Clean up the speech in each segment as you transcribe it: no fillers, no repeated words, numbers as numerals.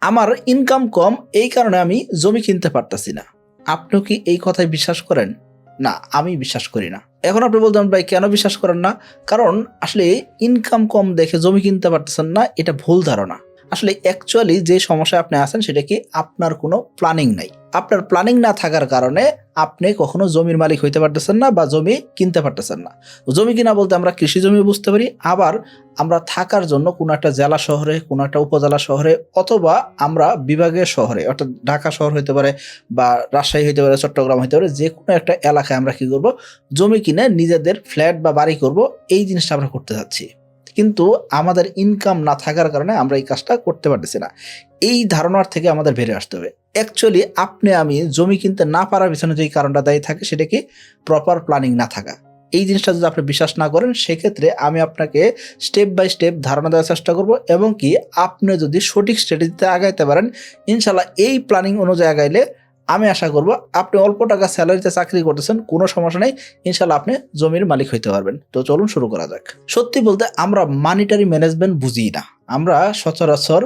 আমার ইনকাম কম, এই কারণে আমি জমি কিনতে পারতাছি না। আপনিও কি এই কথায় বিশ্বাস করেন? না, আমি বিশ্বাস করি না। এখন আপনি বলতেন ভাই কেন বিশ্বাস করেন না? কারণ আসলে ইনকাম কম দেখে জমি কিনতে পারতেছেন না, এটা ভুল ধারণা। আসলে অ্যাকচুয়ালি যে সমস্যায় আপনি আছেন সেটা কি আপনার কোনো প্ল্যানিং নাই। আপনার প্ল্যানিং না থাকার কারণে আপনি কখনো জমির মালিক হইতে পারতেছেন না বা জমি কিনতে পারতেছেন না। জমি কিনা বলতে আমরা কৃষি জমি বুঝতে পারি, আবার আমরা থাকার জন্য কোনো একটা জেলা শহরে, কোনো একটা উপজেলা শহরে, অথবা আমরা বিভাগীয় শহরে, অর্থাৎ ঢাকা শহর হইতে পারে বা রাজশাহী হইতে পারে, চট্টগ্রাম হইতে পারে, যে কোনো একটা এলাকায় আমরা কি করব, জমি কিনে নিজেদের ফ্ল্যাট বা বাড়ি করব। এই জিনিসটা আমরা করতে যাচ্ছি, কিন্তু আমাদের ইনকাম না থাকার কারণে আমরা এই কাজটা করতে পারতেছি না। এই ধারণার থেকে আমাদের বেরিয়ে আসতে হবে। অ্যাকচুয়ালি আপনি আমি জমি কিনতে না পারার পিছনে যেই কারণটা দায়ী থাকে সেটা কি প্রপার প্ল্যানিং না থাকা। এই জিনিসটা যদি আপনি বিশ্বাস না করেন, সেক্ষেত্রে আমি আপনাকে স্টেপ বাই স্টেপ ধারণা দেওয়ার চেষ্টা করব, এবং কি আপনি যদি সঠিক স্ট্র্যাটেজিতে আগাইতে পারেন, ইনশাল্লাহ এই প্ল্যানিং অনুযায়ী আগাইলে আমি আশা করব আপনি অল্প টাকা স্যালারিতে চাকরি করতেছেন, কোনো সমস্যা নেই, ইনশাল্লাহ আপনি জমির মালিক হইতে পারবেন। তো চলুন শুরু করা যাক। সত্যি বলতে আমরা মানিটারি ম্যানেজমেন্ট বুঝি না। আমরা সচরাচর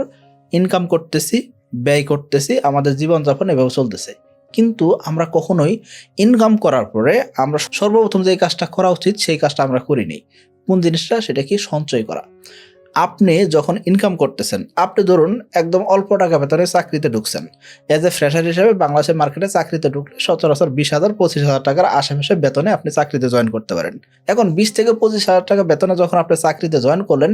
ইনকাম করতেছি, ব্যয় করতেছি, আমাদের জীবনযাপন এভাবে চলতেছে, কিন্তু আমরা কখনোই ইনকাম করার পরে আমরা সর্বপ্রথম যে কাজটা করা উচিত সেই কাজটা আমরা করিনি। কোন জিনিসটা? সেটা কি সঞ্চয় করা। আপনি যখন ইনকাম করতেছেন, আপনি ধরুন একদম অল্প টাকা বেতনে চাকরিতে ঢুকছেন, এজ এ ফ্রেশার হিসেবে বাংলাদেশের মার্কেটে চাকরিতে ঢুকলে সচরাচর 20,000-25,000 টাকার আশেপাশে বেতনে আপনি চাকরিতে জয়েন করতে পারেন। এখন 20,000-25,000 টাকা বেতনে যখন আপনি চাকরিতে জয়েন করলেন,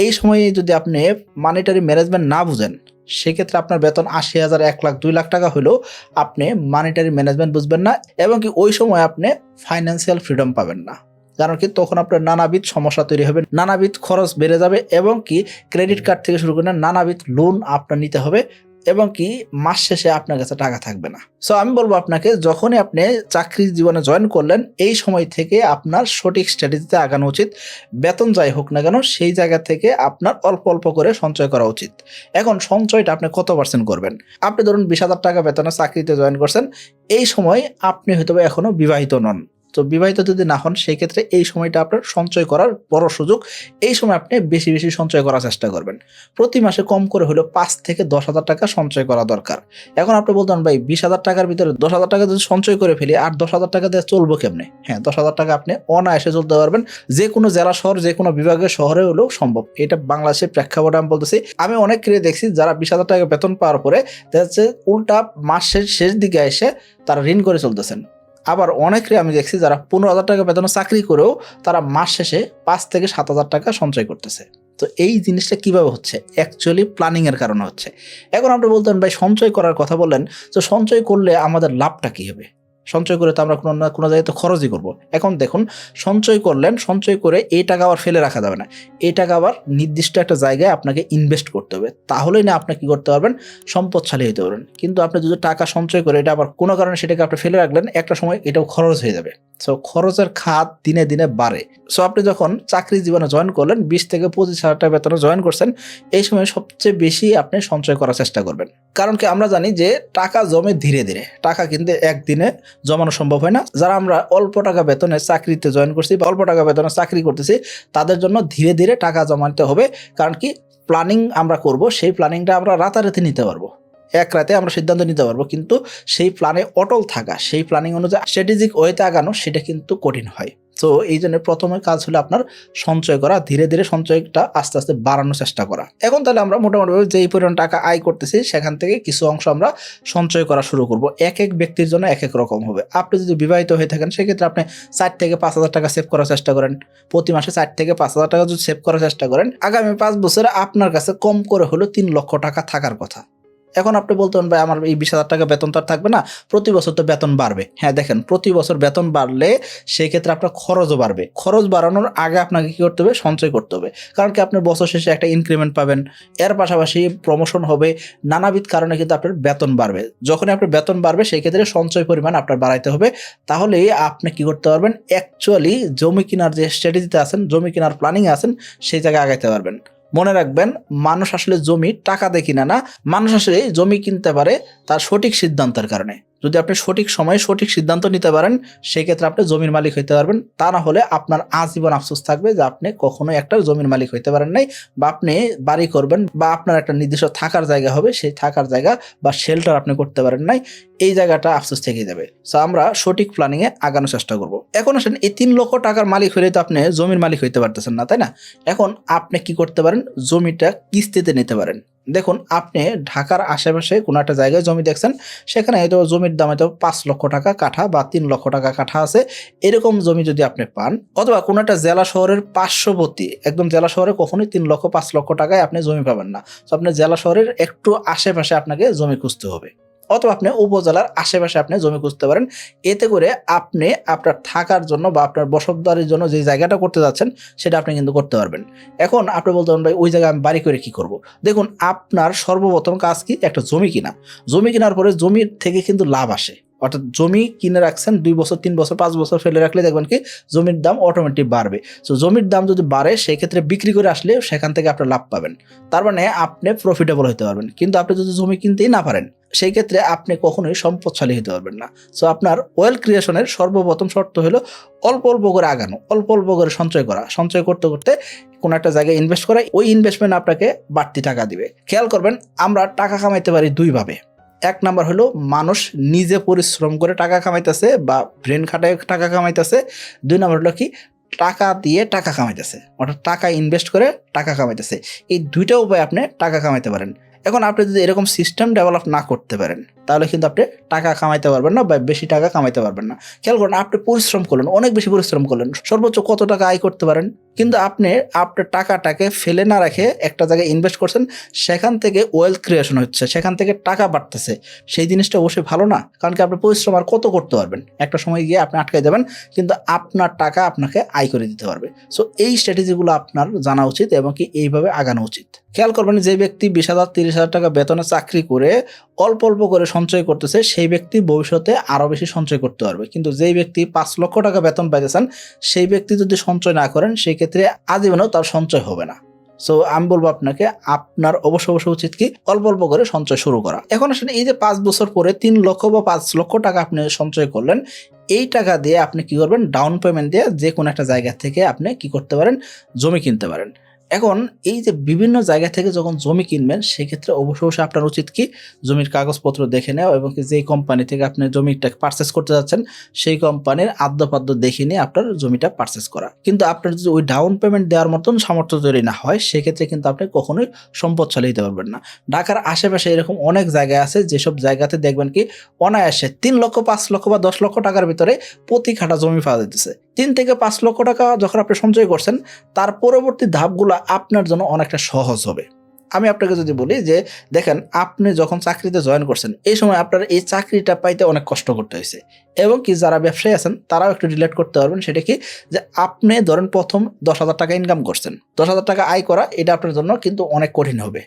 এই সময়ে যদি আপনি মানিটারি ম্যানেজমেন্ট না বুঝেন, সেক্ষেত্রে আপনার বেতন 80,000, 1 লাখ, 2 লাখ টাকা হলেও আপনি মানিটারি ম্যানেজমেন্ট বুঝবেন না, এবং কি ওই সময় আপনি ফাইন্যান্সিয়াল ফ্রিডম পাবেন না। কারণ কি তখন আপনার নানাবিধ সমস্যা তৈরি হবে, নানাবিধ খরচ বেড়ে যাবে, এবং কি ক্রেডিট কার্ড থেকে শুরু করে নানাবিধ লোন আপনার নিতে হবে, এবং কি মাস শেষে আপনার কাছে টাকা থাকবে না। সো আমি বলবো আপনাকে, যখনই আপনি চাকরি জীবনে জয়েন করলেন, এই সময় থেকে আপনার সঠিক স্ট্র্যাটেজিতে আগানো উচিত। বেতন যাই হোক না কেন, সেই জায়গা থেকে আপনার অল্প অল্প করে সঞ্চয় করা উচিত। এখন সঞ্চয়টা আপনি কত পার্সেন্ট করবেন? আপনি ধরুন 20,000 টাকা বেতনে চাকরিতে জয়েন করছেন, এই সময় আপনি হয়তো এখনো বিবাহিত নন। তো বিবাহিত যদি না হন, সেই ক্ষেত্রে এই সময়টা আপনার সঞ্চয় করার বড় সুযোগ। এই সময় আপনি বেশি বেশি সঞ্চয় করার চেষ্টা করবেন। প্রতি মাসে কম করে হলেও 5 থেকে 10,000 টাকা সঞ্চয় করা দরকার। এখন আপনি বলতেন ভাই 20,000 টাকার ভিতরে 10,000 টাকা যদি সঞ্চয় করে ফেলি, আর 10,000 টাকা দিয়ে চলবো কেমনে? হ্যাঁ, 10,000 টাকা আপনি অনায়াসে চলতে পারবেন। যে কোনো জেলা শহর, যে কোনো বিভাগের শহরে হলেও সম্ভব। এটা বাংলাদেশের প্রেক্ষাপটে আমি বলতেছি। আমি অনেককে দেখছি যারা 20,000 টাকা বেতন পাওয়ার পরে দেখা যাচ্ছে উল্টা মাসের শেষ দিকে এসে তারা ঋণ করে চলতেছেন। আবার অনেকে আমি দেখছি যারা 15,000 টাকা বেতনে চাকরি করেও তারা মাস শেষে 5 থেকে 7,000 টাকা সঞ্চয় করতেছে। তো এই জিনিসটা কিভাবে হচ্ছে? অ্যাকচুয়ালি প্ল্যানিং এর কারণে হচ্ছে। এখন আপনি বলতেন ভাই সঞ্চয় করার কথা বললেন, তো সঞ্চয় করলে আমাদের লাভটা কি হবে? সঞ্চয় করে তো আমরা কোনো না কোনো জায়গায় তো খরচই করবো। এখন দেখুন, সঞ্চয় করলেন, সঞ্চয় করে এই টাকা আবার ফেলে রাখা যাবে না। এই টাকা আবার নির্দিষ্ট একটা জায়গায় আপনাকে ইনভেস্ট করতে হবে, তাহলেই না আপনি কি করতে পারবেন, সম্পদশালী হতে পারবেন। কিন্তু আপনি যদি টাকা সঞ্চয় করে এটা আবার কোনো কারণে সেটাকে আপনি ফেলে রাখলেন, একটা সময় এটাও খরচ হয়ে যাবে। সো খরচের খাত দিনে দিনে বাড়ে। সো আপনি যখন চাকরি জীবনে জয়েন করলেন, 20,000-25,000 টাকা বেতনে জয়েন করছেন, এই সময় সবচেয়ে বেশি আপনি সঞ্চয় করার চেষ্টা করবেন। কারণ কি আমরা জানি যে টাকা জমে ধীরে ধীরে, টাকা কিন্তু একদিনে জমানো সম্ভব হয় না। যারা আমরা অল্প টাকা বেতনে চাকরিতে জয়েন করছি বা অল্প টাকা বেতনে চাকরি করতেছি, তাদের জন্য ধীরে ধীরে টাকা জমাতে হবে। কারণ কি প্ল্যানিং আমরা করব, সেই প্ল্যানিংটা আমরা রাতারাতি নিতে পারবো, এক রাতে আমরা সিদ্ধান্ত নিতে পারবো, কিন্তু সেই প্ল্যানে অটল থাকা, সেই প্ল্যানিং অনুযায়ী স্ট্র্যাটেজিক ওয়েতে আগানো, সেটা কিন্তু কঠিন হয়। তো এই জন্য প্রথমে কাজ হলো আপনার সঞ্চয় করা, ধীরে ধীরে সঞ্চয়টা আস্তে আস্তে বাড়ানোর চেষ্টা করা। এখন তাহলে আমরা মোটামুটি যেই পরিমাণ টাকা আয় করতেছি, সেখান থেকে কিছু অংশ আমরা সঞ্চয় করা শুরু করব। এক এক ব্যক্তির জন্য এক এক রকম হবে। আপনি যদি বিবাহিত হয়ে থাকেন, সেক্ষেত্রে আপনি 4 থেকে 5,000 টাকা সেভ করার চেষ্টা করেন। প্রতি মাসে 4 থেকে 5,000 টাকা যদি সেভ করার চেষ্টা করেন, আগামী 5 বছরে আপনার কাছে কম করে হলো 3 লক্ষ টাকা থাকার কথা। এখন আপনি বলতেন ভাই আমার এই 20,000 টাকা বেতন তো আর থাকবে না, প্রতি বছর তো বেতন বাড়বে। হ্যাঁ দেখেন, প্রতি বছর বেতন বাড়লে সেই ক্ষেত্রে আপনার খরচও বাড়বে। খরচ বাড়ানোর আগে আপনাকে কি করতে হবে? সঞ্চয় করতে হবে। কারণ কি আপনার বছর শেষে একটা ইনক্রিমেন্ট পাবেন, এর পাশাপাশি প্রমোশন হবে, নানাবিধ কারণে কিন্তু আপনার বেতন বাড়বে। যখনই আপনার বেতন বাড়বে, সেই ক্ষেত্রে সঞ্চয় পরিমাণ আপনার বাড়াইতে হবে। তাহলে আপনি কি করতে পারবেন? অ্যাকচুয়ালি জমি কেনার যে স্ট্র্যাটেজিতে আছেন, জমি কেনার প্ল্যানিং আছেন, সেই জায়গায় আগাইতে পারবেন। মনে রাখবেন, মানুষ আসলে জমি টাকা দিয়ে কিনে না, মানুষ আসলে জমি কিনতে পারে তার সঠিক সিদ্ধান্তের কারণে। যদি আপনি সঠিক সময়ে সঠিক সিদ্ধান্ত নিতে পারেন সেই ক্ষেত্রে আপনি জমির মালিক হইতে পারবেন। তা না হলে আপনার আজীবন আফসোস থাকবে যে আপনি কখনোই একটা জমির মালিক হইতে পারেন নাই, বা আপনি বাড়ি করবেন বা আপনার একটা নির্দিষ্ট থাকার জায়গা হবে, সেই থাকার জায়গা বা শেল্টার আপনি করতে পারেন নাই, এই জায়গাটা আফসোস থেকে যাবে। সো আমরা সঠিক প্ল্যানিংয়ে আগানোর চেষ্টা করব। এখন আসেন, এই 3 লক্ষ টাকার মালিক হলে তো আপনি জমির মালিক হইতে পারতেছেন না, তাই না? এখন আপনি কি করতে পারেন, জমিটা কিস্তিতে নিতে পারেন। দেখুন, আপনি ঢাকার আশেপাশে কোনো একটা জায়গায় জমি দেখছেন, সেখানে হয়তো জমির দাম হয়তো 5 লক্ষ টাকা কাঠা বা 3 লক্ষ টাকা কাঠা আছে, এরকম জমি যদি আপনি পান, অথবা কোনো একটা জেলা শহরের পার্শ্ববর্তী, একদম জেলা শহরে কখনোই 3 লক্ষ 5 লক্ষ টাকায় আপনি জমি পাবেন না। তো আপনি জেলা শহরের একটু আশেপাশে আপনাকে জমি খুঁজতে হবে, অথবা আপনি উপজেলার আশেপাশে আপনি জমি খুঁজতে পারেন। এতে করে আপনি আপনার থাকার জন্য বা আপনার বসতবাড়ির জন্য যে জায়গাটা করতে যাচ্ছেন সেটা আপনি কিন্তু করতে পারবেন। এখন আপনি বলতে পারেন, ভাই ওই জায়গায় আমি বাড়ি করে কি করব? দেখুন, আপনার সর্বপ্রথম কাজ কি, একটা জমি কিনা। জমি কেনার পরে জমির থেকে কিন্তু লাভ আসে, অর্থাৎ জমি কিনে রাখছেন 2 বছর 3 বছর 5 বছর ফেলে রাখলে দেখবেন কি জমির দাম অটোমেটিক বাড়বে। সো জমির দাম যদি বাড়ে সেই ক্ষেত্রে বিক্রি করে আসলে সেখান থেকে আপনি লাভ পাবেন, তার মানে আপনি প্রফিটেবল হতে পারবেন। কিন্তু আপনি যদি জমি কিনতেই না পারেন সেই ক্ষেত্রে আপনি কখনোই সম্পদশালী হতে পারবেন না। সো আপনার ওয়েলথ ক্রিয়েশনের সর্বপ্রথম শর্ত হলো অল্প অল্প করে আগানো, অল্প অল্প করে সঞ্চয় করা। সঞ্চয় করতে করতে কোনো একটা জায়গায় ইনভেস্ট করা, ওই ইনভেস্টমেন্ট আপনাকে বাড়তি টাকা দিবে। খেয়াল করবেন, আমরা টাকা কামাইতে পারি 2 ভাবে। 1 নাম্বার হলো মানুষ নিজে পরিশ্রম করে টাকা কামাইতেছে বা ব্রেন খাটায় টাকা কামাইতেছে। 2 নাম্বার হলো কি, টাকা দিয়ে টাকা কামাইতেছে, অর্থাৎ টাকা ইনভেস্ট করে টাকা কামাইতেছে। এই 2টা উপায় আপনি টাকা কামাইতে পারেন। এখন আপনি যদি এরকম সিস্টেম ডেভেলপ না করতে পারেন তাহলে কিন্তু আপনি টাকা কামাইতে পারবেন না বা বেশি টাকা কামাইতে পারবেন না। খেয়াল করুন, আপনি পরিশ্রম করলেন, অনেক বেশি পরিশ্রম করলেন, সর্বোচ্চ কত টাকা আয় করতে পারেন, কিন্তু আপনি আপনার টাকাটাকে ফেলে না রেখে একটা জায়গায় ইনভেস্ট করছেন, সেখান থেকে ওয়েলথ ক্রিয়েশন হচ্ছে, সেখান থেকে টাকা বাড়তেছে। সেই জিনিসটা অবশ্যই ভালো না, কারণ কি আপনি পরিশ্রম আর কত করতে পারবেন, একটা সময় গিয়ে আপনি আটকাই যাবেন, কিন্তু আপনার টাকা আপনাকে আয় করে দিতে পারবে। সো এই স্ট্র্যাটেজিগুলো আপনার জানা উচিত এবং কি এইভাবে আগানো উচিত। খেয়াল করবেন, যে ব্যক্তি 20,000 30,000 টাকা বেতনে চাকরি করে অল্প অল্প করে সঞ্চয় করতেছে সেই ব্যক্তি ভবিষ্যতে আরো বেশি সঞ্চয় করতে পারবে। কিন্তু যেই ব্যক্তি 5 লক্ষ টাকা বেতন পাইতেছেন সেই ব্যক্তি যদি সঞ্চয় না করেন সেই ক্ষেত্রে আজীবনেও তার সঞ্চয় হবে না। সো আমি বলবো আপনাকে, আপনার অবশ্য উচিত কি অল্প অল্প করে সঞ্চয় শুরু করা। এখন আসলে এই যে 5 বছর পরে 3 লক্ষ বা 5 লক্ষ টাকা আপনি সঞ্চয় করলেন, এই টাকা দিয়ে আপনি কি করবেন, ডাউন পেমেন্ট দিয়ে যে কোনো একটা জায়গা থেকে আপনি কি করতে পারেন, জমি কিনতে পারেন। এখন এই যে বিভিন্ন জায়গা থেকে যখন জমি কিনবেন সেক্ষেত্রে অবশ্যই আপনার উচিত কি জমির কাগজপত্র দেখে নেওয়া, এবং যেই কোম্পানি থেকে আপনি জমিটা পারচেস করতে যাচ্ছেন সেই কোম্পানির আদ্যপাদ্য দেখে নিয়ে আপনার জমিটা পারচেস করা। কিন্তু আপনার যদি ওই ডাউন পেমেন্ট দেওয়ার মতন সামর্থ্য তৈরি না হয় সেক্ষেত্রে কিন্তু আপনি কখনোই সম্পদশালী হতে পারবেন না। ঢাকার আশেপাশে এরকম অনেক জায়গা আছে যেসব জায়গাতে দেখবেন কি অনায়াসে 3 লক্ষ 5 লক্ষ বা 10 লক্ষ টাকার ভিতরে প্রতি কাঠা জমি পাওয়া যেতেছে। 3 থেকে 5 লক্ষ টাকা যখন আপনি সঞ্চয় করছেন তার পরবর্তী ধাপগুলো আপনার জন্য অনেকটা সহজ হবে। আমি আপনাকে যদি বলি যে দেখেন, আপনি যখন চাকরিতে জয়েন করছেন এই সময় আপনার এই চাকরিটা পাইতে অনেক কষ্ট করতে হয়েছে, এবং কি যারা ব্যবসায়ী আছেন তারাও একটু রিলেট করতে পারবেন। সেটা কি, যে আপনি ধরেন প্রথম 10,000 টাকা ইনকাম করছেন, 10,000 টাকা আয় করা এটা আপনার জন্য কিন্তু অনেক কঠিন হবে।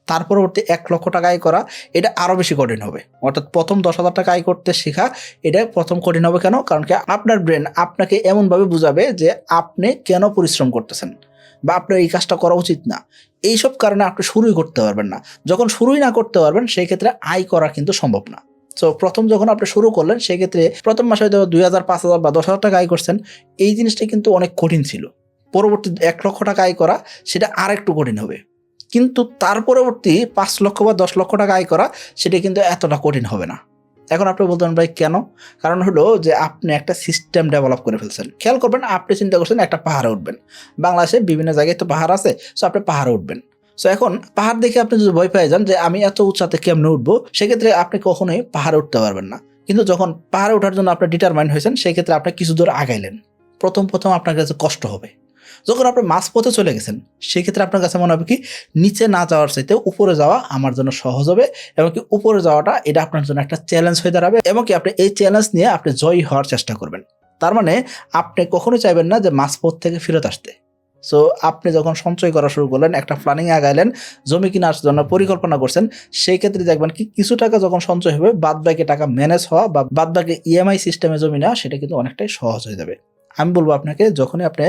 তার পরবর্তী 1 লক্ষ টাকা আয় করা এটা আরো বেশি কঠিন হবে। অর্থাৎ প্রথম 10,000 টাকা আয় করতে শেখা এটা প্রথম কঠিন হবে। কেন? কারণ কি আপনার ব্রেন আপনাকে এমনভাবে বুঝাবে যে আপনি কেন পরিশ্রম করতেছেন বা আপনার এই কাজটা করা উচিত না। এইসব কারণে আপনি শুরুই করতে পারবেন না। যখন শুরুই না করতে পারবেন সেই ক্ষেত্রে আয় করা কিন্তু সম্ভব না। সো প্রথম যখন আপনি শুরু করলেন সেই ক্ষেত্রে প্রথম মাসে হয়তো 2,000 5,000 বা 10,000 টাকা আয় করছেন, এই জিনিসটা কিন্তু অনেক কঠিন ছিল। পরবর্তী 1 লক্ষ টাকা আয় করা সেটা আর একটু কঠিন হবে, কিন্তু তার পরবর্তী 5 লক্ষ বা 10 লক্ষ টাকা আয় করা সেটা কিন্তু এতটা কঠিন হবে না। এখন আপনি বলতেন ভাই কেন? কারণ হলো যে আপনি একটা সিস্টেম ডেভেলপ করে ফেলছেন। খেয়াল করবেন, আপনি চিন্তা করছেন একটা পাহাড়ে উঠবেন, বাংলাদেশে বিভিন্ন জায়গায় তো পাহাড় আছে, সো আপনি পাহাড়ে উঠবেন। সো এখন পাহাড় দেখে আপনি যদি ভয় পেয়ে যান যে আমি এত উঁচাতে কেমনে উঠবো, সেক্ষেত্রে আপনি কখনোই পাহাড়ে উঠতে পারবেন না। কিন্তু যখন পাহাড়ে ওঠার জন্য আপনি ডিটারমাইন্ড হয়েছেন সেই ক্ষেত্রে আপনি কিছু দূর আগাইলেন, প্রথম আপনার কাছে কষ্ট হবে। যখন আপনি মাঝপথে চলে গেছেন সেই ক্ষেত্রে আপনার কাছে মনে হবে কি নিচে না যাওয়ার চাইতে উপরে যাওয়া আমার জন্য সহজ হবে, এবং কি উপরে যাওয়াটা এটা আপনার জন্য একটা চ্যালেঞ্জ হয়ে দাঁড়াবে, এবং কি আপনি এই চ্যালেঞ্জ নিয়ে আপনি জয়ী হওয়ার চেষ্টা করবেন। তার মানে আপনি কখনোই চাইবেন না যে মাঝপথ থেকে ফেরত আসতে। সো আপনি যখন সঞ্চয় করা শুরু করলেন, একটা প্ল্যানিং আগাইলেন, জমি কেনার জন্য পরিকল্পনা করছেন, সেই ক্ষেত্রে দেখবেন কি কিছু টাকা যখন সঞ্চয় হবে বাদ বাকি টাকা ম্যানেজ হওয়া বা বাদ বাকি ইএমআই সিস্টেমে জমি নেওয়া সেটা কিন্তু অনেকটাই সহজ হয়ে যাবে। আমি বলবো আপনাকে যখনই আপনি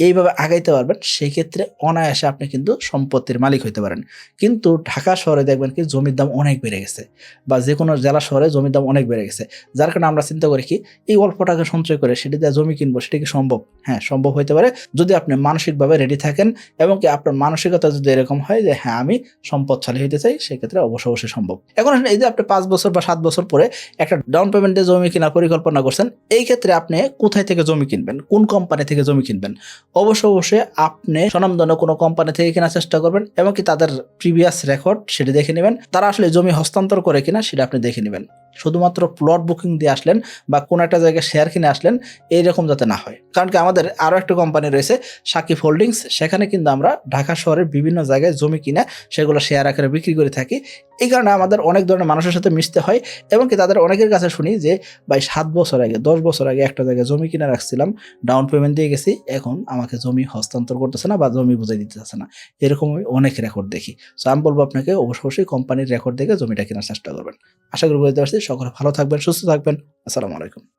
এইভাবে আগাইতে পারবেন সেই ক্ষেত্রে অনায়াসে আপনি কিন্তু সম্পত্তির মালিক হইতে পারেন। কিন্তু ঢাকা শহরে দেখবেন কি জমির দাম অনেক বেড়ে গেছে বা যেকোনো জেলা শহরে জমির দাম অনেক বেড়ে গেছে। যার কারণে আমরা চিন্তা করি কি এই অল্প টাকা সঞ্চয় করে সেটা দিয়ে জমি কিনবো, সেটা কি সম্ভব? হ্যাঁ, সম্ভব হইতে পারে যদি আপনি মানসিকভাবে রেডি থাকেন এবং কি আপনার মানসিকতা যদি এরকম হয় যে হ্যাঁ আমি সম্পদশালী হইতে চাই, সেক্ষেত্রে অবশ্যই সম্ভব। এখন আসলে এই যে আপনি 5 বছর বা 7 বছর পরে একটা ডাউন পেমেন্টে জমি কেনার পরিকল্পনা করছেন, এই ক্ষেত্রে আপনি কোথায় থেকে জমি কিনবেন, কোন কোম্পানি থেকে জমি কিনবেন? অবশ্যই আপনি স্বনামধন্য কোনো কোম্পানি থেকে কেনার চেষ্টা করবেন এবং কি তাদের প্রিভিয়াস রেকর্ড সেটা দেখে নেবেন। তারা আসলে জমি হস্তান্তর করে কিনা সেটা আপনি দেখে নেবেন। শুধুমাত্র প্লট বুকিং দিয়ে আসলেন বা কোনো একটা জায়গায় শেয়ার কিনে আসলেন এইরকম যাতে না হয়। কারণ কি আমাদের আরও একটা কোম্পানি রয়েছে সাকিব হোল্ডিংস, সেখানে কিন্তু আমরা ঢাকা শহরের বিভিন্ন জায়গায় জমি কিনে সেগুলো শেয়ার আকারে বিক্রি করে থাকি। এই কারণে আমাদের অনেক ধরনের মানুষের সাথে মিশতে হয় এবং কি তাদের অনেকের কাছে শুনি যে ভাই 7 বছর আগে 10 বছর আগে একটা জায়গায় জমি কিনে রাখছিলাম, ডাউন পেমেন্ট দিয়ে গেছি, এখন আমাকে জমি হস্তান্তর করতেছে না বা জমি বুঝাই দিতে চাচ্ছে না। এরকম আমি অনেক রেকর্ড দেখি। সো আমি বলবো আপনাকে অবশ্যই কোম্পানির রেকর্ড দেখে জমিটা কেনার চেষ্টা করবেন। আশা করি বুঝতে পারছি। সকলে ভালো থাকবেন, সুস্থ থাকবেন। আসসালামু আলাইকুম।